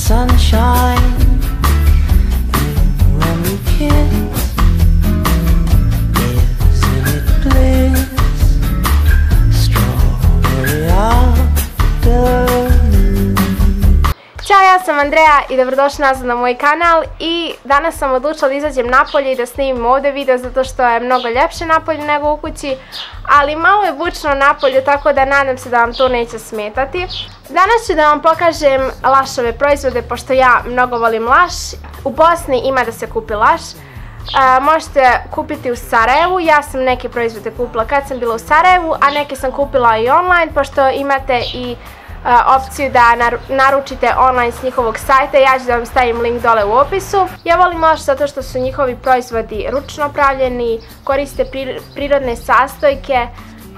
sunshine, and when we kiss, isn't it bliss? Strawberry afternoon. Ćao, ja sam Andreja i dobrodošli nazad na moj kanal i danas sam odlučila da izađem napolje i da snimim ovdje video zato što je mnogo ljepše napolje nego u kući, ali malo je bučno napolje, tako da nadam se da vam to neće smetati. Danas ću da vam pokažem lašove proizvode, pošto ja mnogo volim laš. U Bosni ima da se kupi laš. Možete kupiti u Sarajevu, ja sam neke proizvode kupila kad sam bila u Sarajevu, a neke sam kupila i online, pošto imate i opciju da naručite online s njihovog sajta. Ja ću da vam stavim link dole u opisu. Ja volim laš zato što su njihovi proizvodi ručno pravljeni, koriste prirodne sastojke,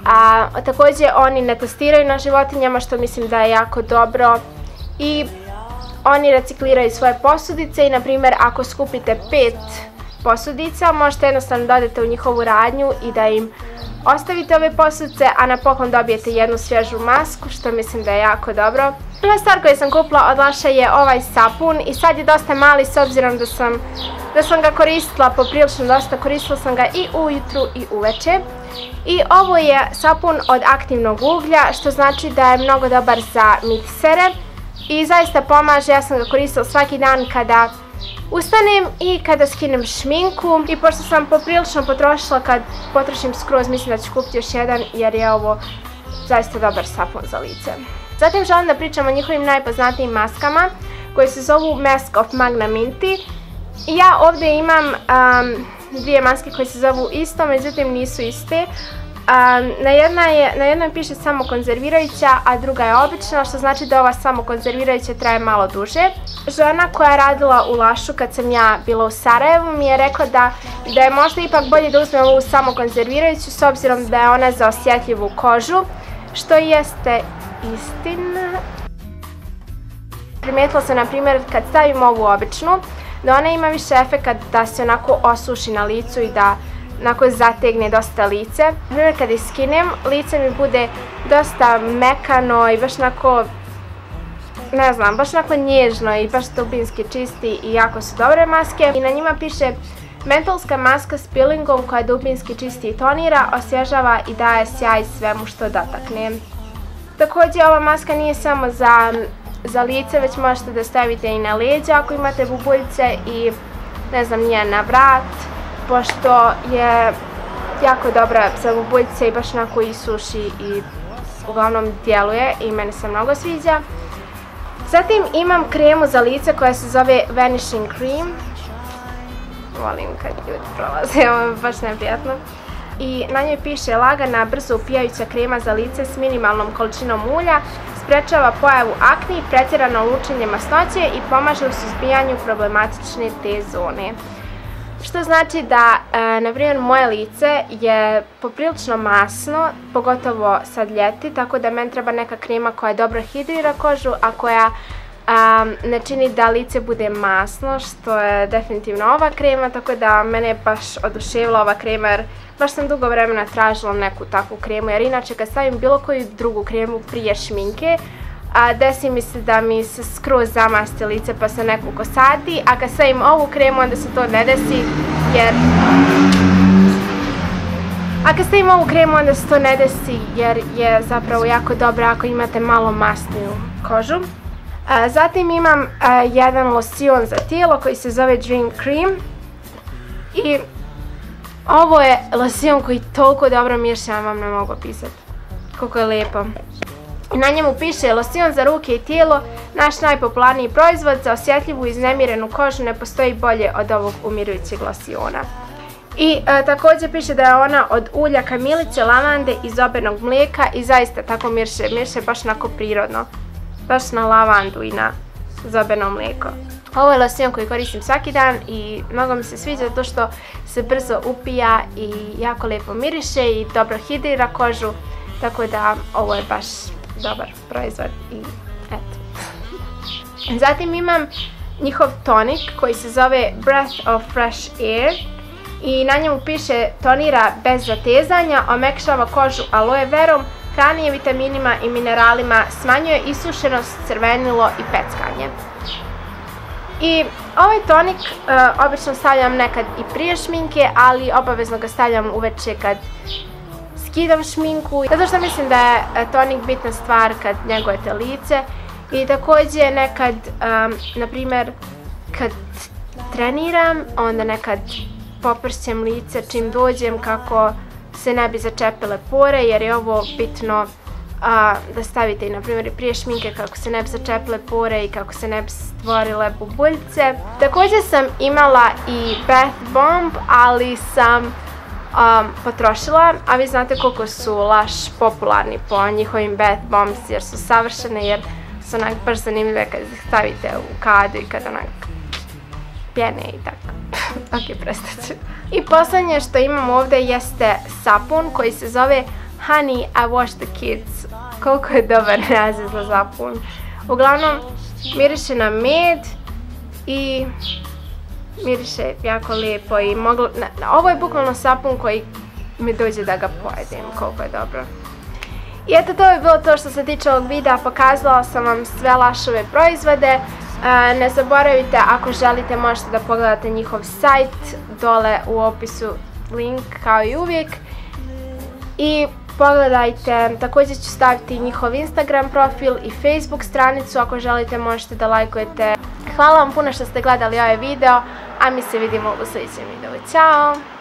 a također oni ne testiraju na životinjama, što mislim da je jako dobro, i oni recikliraju svoje posudice i na primjer ako skupite 5 posudica možete jednostavno dodati u njihovu radnju i da im ostavite ove posudice, a na poklon dobijete jednu svježu masku, što mislim da je jako dobro. Prva stvar koju sam kupila od laša je ovaj sapun i sad je dosta mali s obzirom da sam ga koristila poprilično dosta, koristila sam ga i ujutru i uveče. I ovo je sapun od aktivnog uglja, što znači da je mnogo dobar za miksere i zaista pomaže. Ja sam ga koristila svaki dan kada ustanem i kada skinem šminku, i pošto sam poprilično potrošila, kad potrošim skroz mislim da ću kupiti još jedan jer je ovo zaista dobar sapun za lice. Zatim želim da pričam o njihovim najpoznatijim maskama koje se zovu Mask of Magna Minty. I ja ovdje imam dvije maske koje se zovu isto, međutim nisu iste. Na jednoj piše samo konzervirajuća, a druga je obična, što znači da ova samo konzervirajuća traje malo duže. Žena koja je radila u lašu kad sam ja bila u Sarajevu mi je rekla da je možda ipak bolje da uzmem ovu samo konzervirajuću s obzirom da je ona za osjetljivu kožu, što jeste istina. Primijetila sam na primjer kad stavim ovu običnu da ona ima više efekat da se onako osuši na licu i da onako zategne dosta lice. Na primjer kad ih skinem, lice mi bude dosta mekano i baš onako, ne znam, baš onako nježno i baš dubinski čisti i jako su dobre maske. I na njima piše mentolska maska s peelingom koja dubinski čisti i tonira, osvježava i daje sjaj svemu što dotakne. Također ova maska nije samo za lice, već možete da stavite i na leđa ako imate bubuljice i ne znam, nije na vrat, pošto je jako dobra za bubuljice i baš onako isuši i uglavnom djeluje i meni se mnogo sviđa. Zatim imam kremu za lice koja se zove Vanishing Cream. Volim kad ljudi prolaze, ovo je baš neprijatno. I na njoj piše lagana, brzo upijajuća krema za lice s minimalnom količinom ulja, sprečava pojavu akni, pretjerano lučenje masnoće i pomaže u suzbijanju problematične T-zone. Što znači da, na primjer, moje lice je poprilično masno, pogotovo sad ljeti, tako da meni treba neka krema koja dobro hidrira kožu, a koja ne čini da lice bude masno, što je definitivno ova krema, tako da mene je baš oduševila ova krema jer baš sam dugo vremena tražila neku takvu kremu, jer inače kad stavim bilo koju drugu kremu prije šminke, desi mi se da mi se skroz zamasti lice pa se nekako sati, a kad stavim ovu kremu onda se to ne desi jer je zapravo jako dobra ako imate malo masniju kožu. Zatim imam jedan losion za tijelo koji se zove Dream Cream i ovo je losion koji toliko dobro miriše, ja vam ne mogu opisati koliko je lijepo. Na njemu piše losion za ruke i tijelo, naš najpopularniji proizvod za osjetljivu i iznemirenu kožu, ne postoji bolje od ovog umirujućeg losiona. I također piše da je ona od ulja kamilice, lavande i zobenog mlijeka i zaista tako miriše baš onako prirodno, baš na lavandu i na zobeno mlijeko. Ovo je losion koji koristim svaki dan i mnogo mi se sviđa zato što se brzo upija i jako lijepo miriše i dobro hidrira kožu, tako da ovo je baš dobar proizvod i eto. Zatim imam njihov tonik koji se zove Breath of Fresh Air i na njemu piše tonira bez zatezanja, omekšava kožu aloe verom, hrani je vitaminima i mineralima, smanjuje isušenost, crvenilo i peckanje. I ovaj tonik obično stavljam nekad i prije šminke, ali obavezno ga stavljam uveče kad skidam šminku, zato što mislim da je tonik bitna stvar kad njegujete lice. I također nekad, na primjer, kad treniram, onda nekad popršćem lice čim dođem kako se ne bi začepile pore, jer je ovo bitno da stavite i na primjer i prije šminke kako se ne bi začepile pore i kako se ne bi stvorile bubuljce. Također sam imala i bath bomb, ali sam potrošila, a vi znate koliko su Lush popularni po njihovim bath bombs jer su savršene, jer su onak baš zanimljive kad ih stavite u kadu i kad onak pjene i tako. Ok, prestat ću. I posljednje što imam ovdje jeste sapun koji se zove Honey, I Wash the Kids. Koliko je dobar naziv za sapun. Uglavnom, miriše na med i miriše jako lijepo i ovo je bukvalno sapun koji mi dođe da ga pojedem, koliko je dobro. I eto, to je bilo to što se tiče ovog videa, pokazala sam vam sve Lushove proizvode. Ne zaboravite, ako želite možete da pogledate njihov sajt, dole u opisu link kao i uvijek. I pogledajte, također ću staviti njihov Instagram profil i Facebook stranicu, ako želite možete da lajkujete. Hvala vam puno što ste gledali ovaj video, a mi se vidimo u sljedećem videu. Ćao!